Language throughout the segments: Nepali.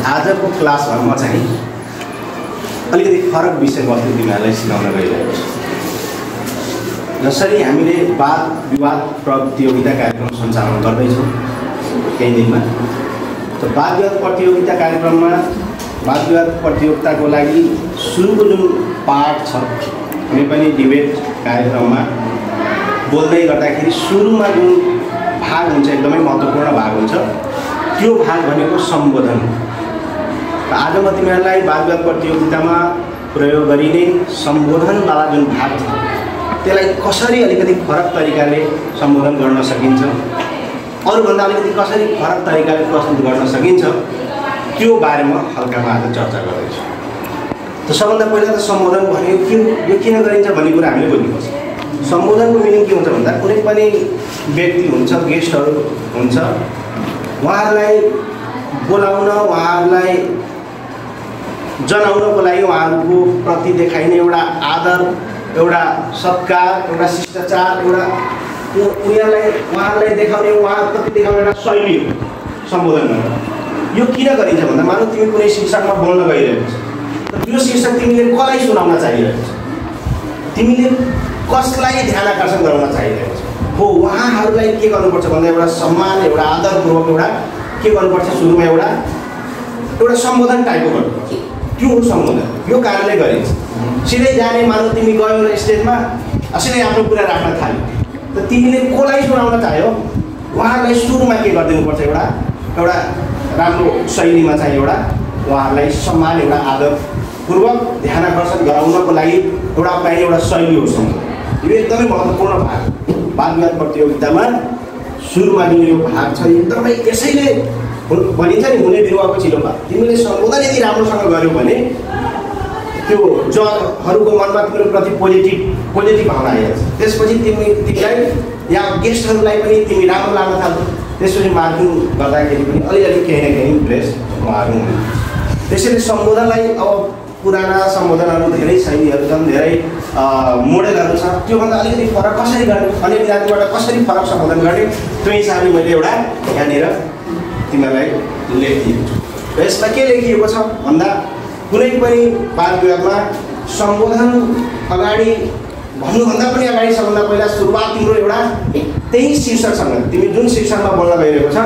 आजको क्लासमा म चाहिँ अलिकति फरक विषयवस्तु तिमीहरूलाई सिकाउन गइरहेको छु। जसरी हामीले वाद विवाद प्रतियोगिता कार्यक्रम सञ्चालन गर्दैछौँ केही दिनमा, त वाद विवाद प्रतियोगिता कार्यक्रममा वाद विवाद प्रतियोगिताको लागि सुरुको जुन पाठ छ, कुनै पनि डिबेट कार्यक्रममा बोल्दै गर्दाखेरि सुरुमा जुन भाग हुन्छ, एकदमै महत्त्वपूर्ण भाग हुन्छ, त्यो भाग भनेको सम्बोधन। र आज म तिमीहरूलाई वाद विवाद प्रतियोगितामा प्रयोग गरिने सम्बोधनवाला जुन भाग छ त्यसलाई कसरी अलिकति फरक तरिकाले सम्बोधन गर्न सकिन्छ, अरूभन्दा अलिकति कसरी फरक तरिकाले प्रस्तुत गर्न सकिन्छ, त्यो बारेमा हल्कामा आज चर्चा गर्दैछु। त सबभन्दा पहिला त सम्बोधन भनेको यो किन गरिन्छ भन्ने कुरा हामीले बुझ्नुपर्छ। सम्बोधनको मिनिङ के हुन्छ भन्दा कुनै पनि व्यक्ति हुन्छ, गेस्टहरू हुन्छ, उहाँहरूलाई बोलाउन, उहाँहरूलाई जनाउनको लागि उहाँहरूको प्रति देखाइने एउटा आदर, एउटा सत्कार, एउटा शिष्टाचार, एउटा उहाँहरूलाई देखाउने, उहाँप्रति देखाउने एउटा शैली हो सम्बोधन गरेर। यो किन गरिन्छ भन्दा मानौ तिमी कुनै शीर्षकमा बोल्न गइरहेको छ, तर त्यो शीर्षक तिमीले कसलाई सुनाउन चाहिरहेको छ, तिमीले कसलाई ध्यान आकर्षण गराउन चाहिरहेको छ हो, उहाँहरूलाई के गर्नुपर्छ भन्दा एउटा सम्मान, एउटा आदरपूर्वक एउटा के गर्नुपर्छ, सुरुमा एउटा सम्बोधन टाइपको गर्नुपर्छ। त्यो हो सम्बोधन। यो कारणले गरिन्छ। सिधै जाने, मानौ तिमी गयो स्टेजमा, सिधै आफ्नो कुरा राख्न थाल्यो, त तिमीले कसलाई सुनाउन चाह्यो, उहाँहरूलाई सुरुमा के गरिदिनुपर्छ, एउटा राम्रो शैलीमा चाहिँ एउटा उहाँहरूलाई सम्मान, एउटा आदरपूर्वक ध्यान आकर्षण गराउनको लागि एउटा पाइने एउटा शैली हो सम्बोधन। यो एकदमै महत्त्वपूर्ण भाग वाद विवाद प्रतियोगितामा सुरुमा जुन यो भाग छ, एकदमै यसैले भनिन्छ नि हुने बिरुवाको छिलो भाग। तिमीले सम्बोधन यदि राम्रोसँग गर्यौ भने त्यो जजहरूको मनमा तिम्रो प्रति पोजिटिभ भावना आइहाल्छ। त्यसपछि तिमीलाई या गेस्टहरूलाई पनि तिमी राम्रो लाग्न थाल्छौ। त्यसपछि मार्किङ गर्दाखेरि पनि अलिअलि केही न केही इम्प्रेस उहाँहरू हुने। त्यसैले सम्बोधनलाई अब पुराना सम्बोधनहरू धेरै शैलीहरू छन्, धेरै मोडेलहरू छ। त्योभन्दा अलिकति फरक कसरी गर्ने, अन्य विद्यार्थीबाट कसरी फरक सम्बोधन गर्ने, त्यो हिसाबले मैले एउटा यहाँनिर तिमीहरूलाई लेखिदिएको छु। र यसमा के लेखिएको छ भन्दा कुनै पनि वाद विवादमा सम्बोधन अगाडि भन्नुभन्दा पनि अगाडि सबभन्दा पहिला सुरुवात तिम्रो एउटा त्यही शीर्षकसँग, तिमी जुन शीर्षकमा बोल्न गइरहेको छ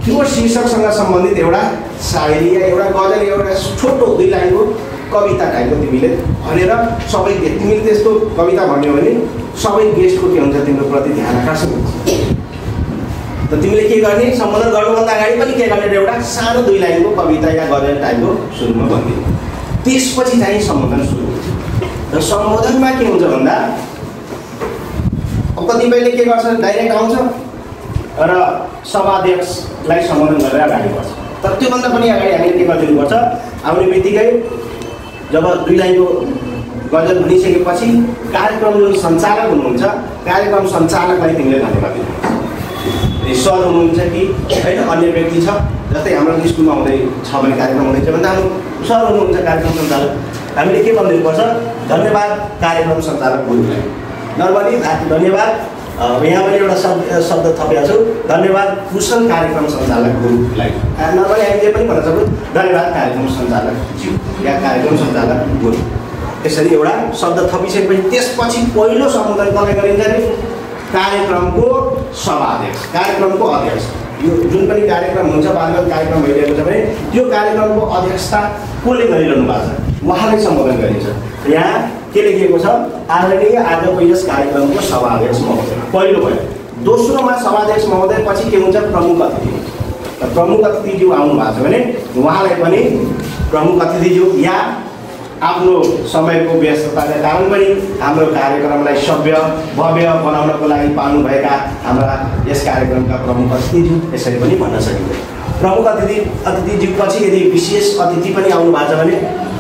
त्यो शीर्षकसँग सम्बन्धित एउटा सायरी या एउटा गजल, एउटा छोटो 2 लाइनको कविता टाइपको तिमीले भनेर सबै तिमीले त्यस्तो कविता भन्यो भने सबै गेस्टको के हुन्छ, तिम्रो प्रति ध्यान आकर्षण हुन्छ। त तिमीले के गर्ने, सम्बोधन गर्नुभन्दा अगाडि पनि के गर्ने, एउटा सानो 2 लाइनको कविता या गजल टाइपको सुरुमा भनिदिनु। त्यसपछि चाहिँ सम्बोधन सुरु हुन्छ। र सम्बोधनमा के हुन्छ भन्दा कतिपयले के गर्छ, डाइरेक्ट आउँछ र सभाध्यक्षलाई सम्बोधन गरेर अगाडि बढ्छ। तर त्योभन्दा पनि अगाडि हामीले के गरिदिनुपर्छ, आउने बित्तिकै जब 2 लाइनको गजल भनिसकेपछि कार्यक्रम जुन सञ्चालक हुनुहुन्छ, कार्यक्रम सञ्चालकलाई तिमीले धन्यवाद दिनुपर्छ। सर हुनुहुन्छ कि होइन अन्य व्यक्ति छ, जस्तै हाम्रो स्कुलमा हुँदै छ भने कार्यक्रम हुँदैछ भन्दा हाम्रो सर हुनुहुन्छ कार्यक्रम सञ्चालक, हामीले के भनिदिनुपर्छ, धन्यवाद कार्यक्रम सञ्चालक गुरुलाई। नर्मली धन्यवाद, यहाँ मैले एउटा शब्द थपेको छु, धन्यवाद कुशल कार्यक्रम सञ्चालक गुरुलाई। नर्मली हामीले पनि भन्न सक्छौँ धन्यवाद कार्यक्रम सञ्चालक ज्यू या कार्यक्रम सञ्चालक गुरु। यसरी एउटा शब्द थपिसकेपछि त्यसपछि पहिलो सम्बोधन कसलाई गरिन्छ भने कार्यक्रमको सभाध्यक्ष, कार्यक्रमको अध्यक्ष। यो जुन पनि कार्यक्रम हुन्छ, वाद विवाद कार्यक्रम भइरहेको छ भने त्यो कार्यक्रमको अध्यक्षता कसले गरिरहनु भएको छ, उहाँलाई सम्बोधन गरिन्छ। यहाँ के लेखिएको छ, आदरणीय आजको यस कार्यक्रमको सभाध्यक्ष महोदय पहिलो भयो। दोस्रोमा सभाध्यक्ष महोदय, पछि के हुन्छ, प्रमुख अतिथि। र प्रमुख अतिथिज्यू आउनु भएको छ भने उहाँलाई पनि प्रमुख अतिथिज्यू या आफ्नो समयको व्यस्तताका कारण पनि हाम्रो कार्यक्रमलाई सभ्य भव्य बनाउनको लागि पाउनुभएका हाम्रा यस कार्यक्रमका प्रमुख अतिथिज्यू यसरी पनि भन्न सकिन्छ। प्रमुख अतिथिज्यू पछि यदि विशेष अतिथि पनि आउनु भएको छ भने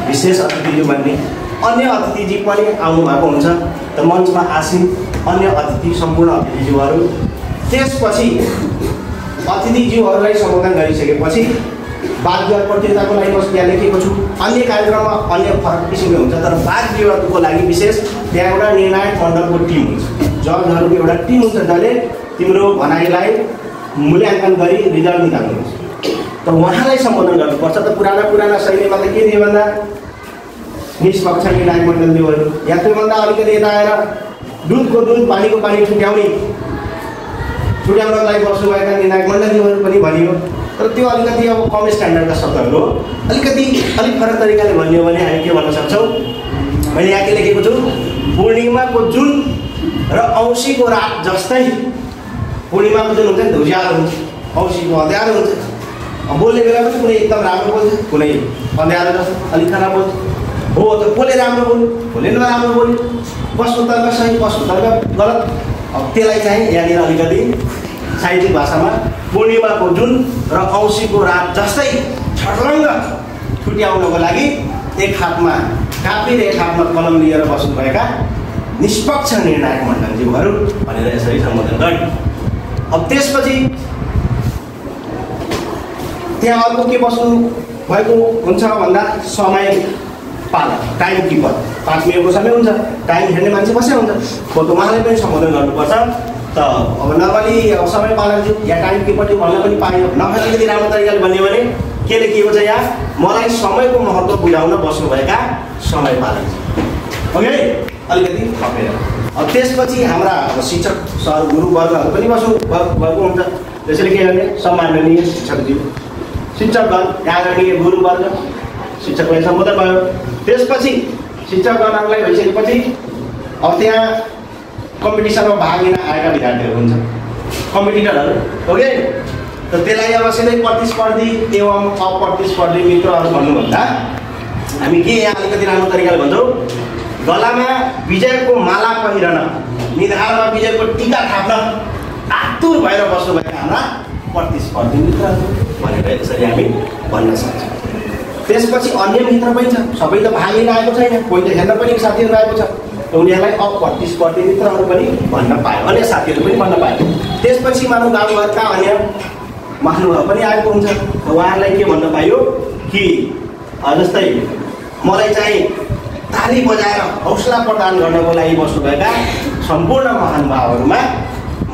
विशेष अतिथिज्यू भन्ने, अन्य अतिथिज्यू पनि आउनु भएको हुन्छ त मञ्चमा आसीन अन्य अतिथि सम्पूर्ण अतिथिज्यूहरू। त्यसपछि अतिथिज्यूहरूलाई सम्बोधन गरिसकेपछि वाद विवाद प्रतियोगिताको लागि म यहाँ लेखेको छु, अन्य कार्यक्रममा अन्य फरक किसिमको हुन्छ, तर वाद विवादको लागि विशेष त्यहाँ एउटा निर्णायक मण्डलको टिम हुन्छ, जजहरूको एउटा टिम हुन्छ जसले तिम्रो भनाइलाई मूल्याङ्कन गरी रिजल्ट निकाल्नुहुन्छ। त उहाँलाई सम्बोधन गर्नुपर्छ। त पुराना शैलीमा त के दियो भन्दा निष्पक्ष निर्णायक मण्डल दियो। या त्योभन्दा अलिकति यता आएर दुधको दुध पानीको पानी छुट्याउनलाई बस्नुभएका निर्णायक मण्डलीहरू पनि भनियो। तर त्यो अलिकति अब कम स्ट्यान्डर्डका शब्दहरू हो। अलिक फरक तरिकाले भनियो भने हामी के भन्न सक्छौँ, मैले यहाँ के लेखेको छु, पूर्णिमाको जुन र औँसीको रात जस्तै। पूर्णिमाको जुन हुन्छ नि उज्यालो हुन्छ, औँसीको अँध्यारो हुन्छ। बोल्ने बेला पनि कुनै एकदम राम्रो बोल्छ, कुनै अँध्यारो जस्तो अलिक खराब बोल्छ। हो त कसले राम्रो बोल्यो, कसले नराम्रो बोल्यो, कसको तर्क सही कसको तर्क गलत। अब त्यसलाई चाहिँ यहाँनिर अलिकति साहित्यिक भाषामा पूर्णिमाको जुन र औँसीको रात जस्तै छर्लङ्ग छुट्याउनको लागि एक हातमा कापी र एक हातमा कलम लिएर बस्नुभएका निष्पक्ष निर्णायक मण्डलज्यूहरू भनेर यसरी सम्बोधन गर्यो। अब त्यसपछि त्यहाँ अर्को के बस्नु भएको हुन्छ भन्दा समय पालक, टाइम किपर। 5 मिनटको समय हुन्छ, टाइम हेर्ने मान्छे बसेको हुन्छ, उहाँलाई पनि सम्बोधन गर्नुपर्छ। त अब नर्मली समय पालकज्यू या टाइम किपरज्यू भन्न पनि पाइयो। नभए अलिकति राम्रो तरिकाले भन्यो भने के लेखिएको छ यहाँ, मलाई समयको महत्त्व बुझाउन बस्नुभएका समय पालकज्यू। ओके, अलिकति थपेर। अब त्यसपछि हाम्रा शिक्षक सर गुरुवर्गहरू पनि बस्नुभएको हुन्छ। त्यसैले के गर्ने, सम्माननीय शिक्षकज्यू, शिक्षकगण, आदरणीय गुरुवर्ग, शिक्षकलाई सम्बोधन भयो। त्यसपछि शिक्षकगणहरूलाई भइसकेपछि अब त्यहाँ कम्पिटिसनमा भाग लिन आएका विद्यार्थीहरू हुन्छ, कम्पिटिटरहरू। ओके, त त्यसलाई अब सिधै प्रतिस्पर्धी एवं अप्रतिस्पर्धी मित्रहरू भन्नुभन्दा हामी के यहाँ अलिकति राम्रो तरिकाले भन्छौँ, गलामा विजयको माला पहिरन, निधारमा विजयको टीका थाप्न आतुर भएर बस्नुभएका हाम्रा प्रतिस्पर्धी मित्रहरू भनेर यसरी हामी भन्न सक्छौँ। त्यसपछि अन्य मित्र पनि छ, सबै त भाग लिन आएको छैन, कोही त हेर्न पनि साथीहरू आएको छ, उनीहरूलाई अप्रतिस्पर्धी मित्रहरू पनि भन्न पायो, अन्य साथीहरू पनि भन्न पायो। त्यसपछि मानव गाउँघरका अन्य महानुभाव पनि आएको हुन्छ, उहाँहरूलाई के भन्न पाइयो कि जस्तै मलाई चाहिँ ताली बजाएर हौसला प्रदान गर्नको लागि बस्नुभएका सम्पूर्ण महानुभावहरूमा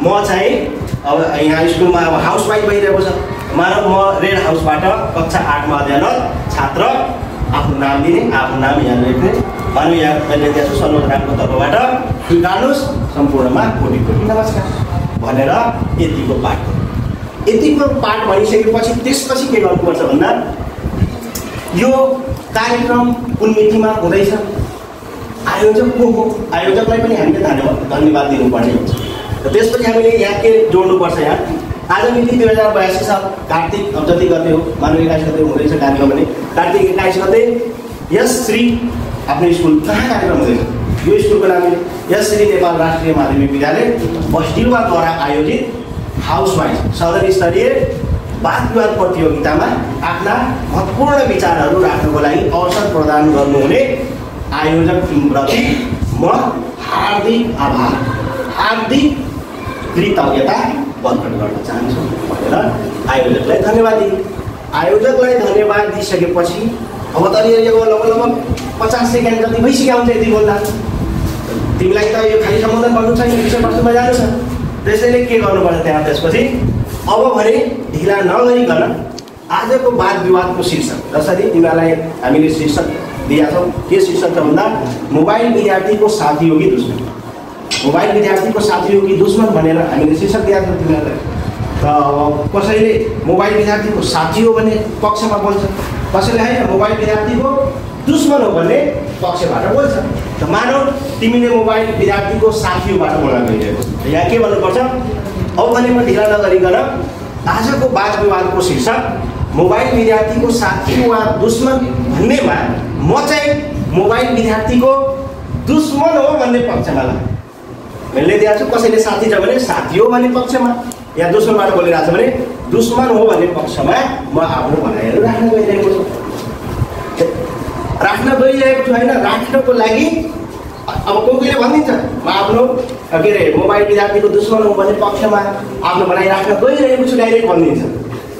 म चाहिँ अब यहाँ स्कुलमा अब हाउसवाइफ भइरहेको छ, मानव म रेड हाउसबाट कक्षा 8मा अध्ययनरत छात्र, आफ्नो नाम दिने, आफ्नो नाम यहाँ लेख्ने, मानव यहाँ मैले दिएको छु सर्वोदरामको तर्फबाट स्वीकार्नुहोस्, सम्पूर्णमा कोटि कोटि नमस्कार भनेर यतिको पाठ। यतिको पाठ भनिसकेपछि त्यसपछि के गर्नुपर्छ भन्दा यो कार्यक्रम कुन मितिमा हुँदैछ, आयोजक को हो, आयोजकलाई पनि हामीले धन्यवाद दिनुपर्ने हुन्छ। र त्यसपछि हामीले यहाँ के जोड्नुपर्छ, यहाँ आज मिति 2082 साल कार्तिक, अब जति गते हो, मानव 21 गते हुँदैछ कार्यक्रम भने कार्तिक 21 गते यस श्री आफ्नो स्कुल कहाँ कार्यक्रम हुँदैछ, यो स्कुलको नाम यस श्री नेपाल राष्ट्रिय माध्यमिक विद्यालय बस्टिलवाद्वारा आयोजित हाउसवाइफ सदन स्तरीय वाद विवाद प्रतियोगितामा आफ्ना महत्त्वपूर्ण विचारहरू राख्नको लागि अवसर प्रदान गर्नुहुने आयोजक टिमप्रति म हार्दिक आभार, हार्दिक कृतज्ञता प्रकट गर्न चाहन्छु भनेर आयोजकलाई धन्यवाद दिए। आयोजकलाई धन्यवाद दिइसकेपछि अब त यो लगभग 50 सेकेन्ड जति भइसक्यो हुन्छ यति बोल्दा, तिमीलाई त यो खाली सम्बोधन गर्नु छैन, विषयवस्तुमा जानु छ। त्यसैले के गर्नुपर्छ त्यहाँ त्यसपछि अब भने ढिला नगरिकन आजको वाद विवादको शीर्षक, जसरी तिमीहरूलाई हामीले शीर्षक दिएका छौँ, के शीर्षक छ भन्दा मोबाइल विद्यार्थीको साथीयोगी दुश्मन। मोबाइल विद्यार्थीको साथीयोगी दुश्मन भनेर हामीले शीर्षक दिएका छौँ तिमीहरूलाई। त कसैले मोबाइल विद्यार्थीको साथी हो भन्ने पक्षमा बोल्छ, कसैले होइन मोबाइल विद्यार्थीको दुश्मन हो भन्ने पक्षबाट बोल्छ। त मानौ तिमीले मोबाइल विद्यार्थीको साथीबाट बोल्न गइरहेको छ, यहाँ के भन्नुपर्छ, अब भने म ढिला नगरिकन आजको वाद विवादको शीर्षक मोबाइल विद्यार्थीको साथी वा दुश्मन भन्नेमा म चाहिँ मोबाइल विद्यार्थीको दुश्मन हो भन्ने पक्षमा लाग्यो। मैले दिएको छु, कसैले साथी छ भने साथी हो भन्ने पक्षमा, या दुश्मनबाट बोलिरहेको छ भने दुश्मन हो भन्ने पक्षमा म आफ्नो भनाइहरू राख्न गइरहेको छु। राख्न गइरहेको छु होइन, राख्नको लागि अब कोहीले भनिदिन्छ म आफ्नो के अरे मोबाइल विद्यार्थीको दुश्मन हो भन्ने पक्षमा आफ्नो भनाइ राख्न गइरहेको छु डाइरेक्ट भनिदिन्छ।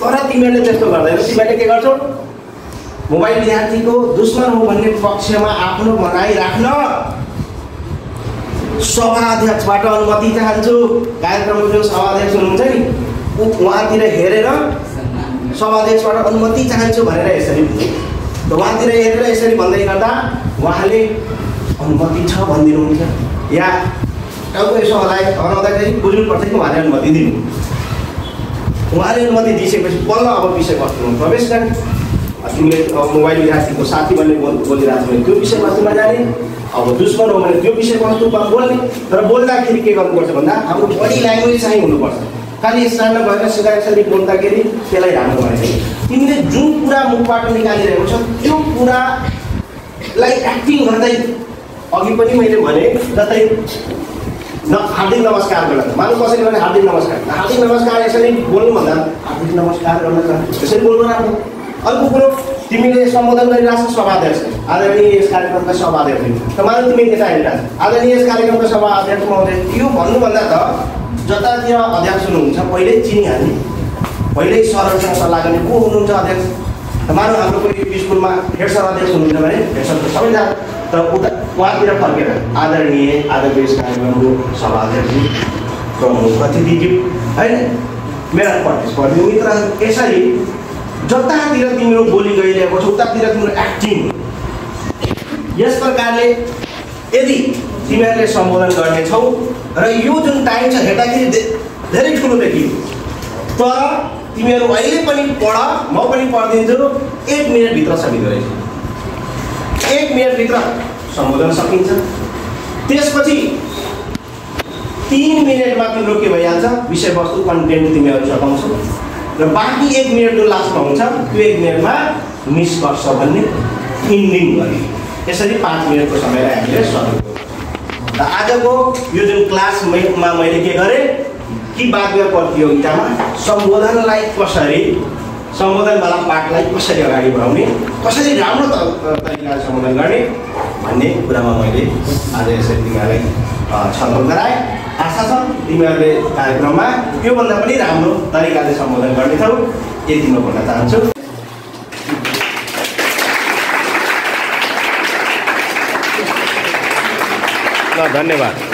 तर तिमीहरूले त्यस्तो गर्दैनौ, तिमीहरूले के गर्छौ, मोबाइल विद्यार्थीको दुश्मन हो भन्ने पक्षमा आफ्नो भनाइ राख्न सभाध्यक्षबाट अनुमति चाहन्छु। कार्यक्रमको जुन सभाध्यक्ष हुनुहुन्छ नि उहाँतिर हेरेर सभाध्यक्षबाट अनुमति चाहन्छु भनेर यसरी उहाँतिर हेरेर यसरी भन्दै गर्दा उहाँले अनुमति छ भनिदिनुहुन्छ या टाउको यसो हराउँदाखेरि बुझ्नुपर्छ कि उहाँले अनुमति दिनु। उहाँले अनुमति दिइसकेपछि बल्ल अब विषयवस्तुमा प्रवेश गर्ने। तिमीले मोबाइल विद्यार्थीको साथी भन्ने बोलिरहेको छ भने त्यो विषयवस्तुमा जाने, अब दुश्मन हो भने त्यो विषयवस्तुमा बोल्ने। तर बोल्दाखेरि के गर्नुपर्छ भन्दा हाम्रो बडी ल्याङ्ग्वेज चाहिँ हुनुपर्छ। खालि स्ट्यान्ड भएर सिधा यसरी बोल्दाखेरि त्यसलाई राम्रो भनेको तिमीले जुन कुरा मुखबाट निकालिरहेको छ त्यो कुरालाई एक्टिङ गर्दै अघि पनि मैले भने जस्तै हार्दिक नमस्कार गर्न मानु कसैले भने हार्दिक नमस्कार यसरी बोल्नुभन्दा हार्दिक नमस्कार गर्न यसरी बोल्नु राम्रो। अर्को कुरो तिमीले सम्बोधन गरिरहेको छ सभाध्यक्ष आदरणीय यस कार्यक्रमका सभाध्यक्ष त मानु तिमी यता हेरिरहेको आदरणीय यस कार्यक्रमका सभाध्यक्ष महोदय यो भन्नुभन्दा त जतातिर अध्यक्ष हुनुहुन्छ पहिल्यै चिनिहाल्ने, पहिल्यै सरहरूसँग सल्लाह गर्ने को हुनुहुन्छ अध्यक्ष। मानव हाम्रो कोही स्कुलमा हेड सर अध्यक्ष हुनुहुन्छ भने हेड सर त सबैजना त उता उहाँतिर फर्केर आदरणीय आजको यस कार्यक्रमको सभाध्यक्ष प्रमुख अतिथिज्यू होइन मेरा प्रतिस्पर्धी मित्रहरू यसरी जतातिर तिम्रो बोली गइरहेको छ उतातिर तिम्रो एक्टिङ यस प्रकारले यदि तिमीहरूले सम्बोधन गर्नेछौ र यो जुन टाइम छ हेर्दाखेरि धेरै ठुलो देखियो तर तिमीहरू अहिले पनि पढ म पनि पढिदिन्छु 1 मिनेटभित्र सकिँदो रहेछ। 1 मिनेटभित्र सम्बोधन सकिन्छ। त्यसपछि 3 मिनेटमा तिम्रो के भइहाल्छ विषयवस्तु कन्टेन्ट तिमीहरू सघाउँछौ र बाँकी 1 मिनेट जो लास्टमा हुन्छ त्यो 1 मिनेटमा निष्कर्ष भन्ने इन्डिङ गर्ने। यसरी 5 मिनेटको समयलाई हामीले सकेको र आजको यो जुन क्लासमा मैले के गरेँ कि वाक्य प्रतियोगितामा सम्बोधनलाई कसरी सम्बोधनवाला पाठलाई कसरी अगाडि बढाउने कसरी राम्रो तरिकाले सम्बोधन गर्ने भन्ने कुरामा मैले आज यसरी तिमीहरूलाई छलफल गराएँ। आशा छ तिमीहरूले कार्यक्रममा योभन्दा पनि राम्रो तरिकाले सम्बोधन गर्नेछौ यति म भन्न चाहन्छु। धन्यवाद।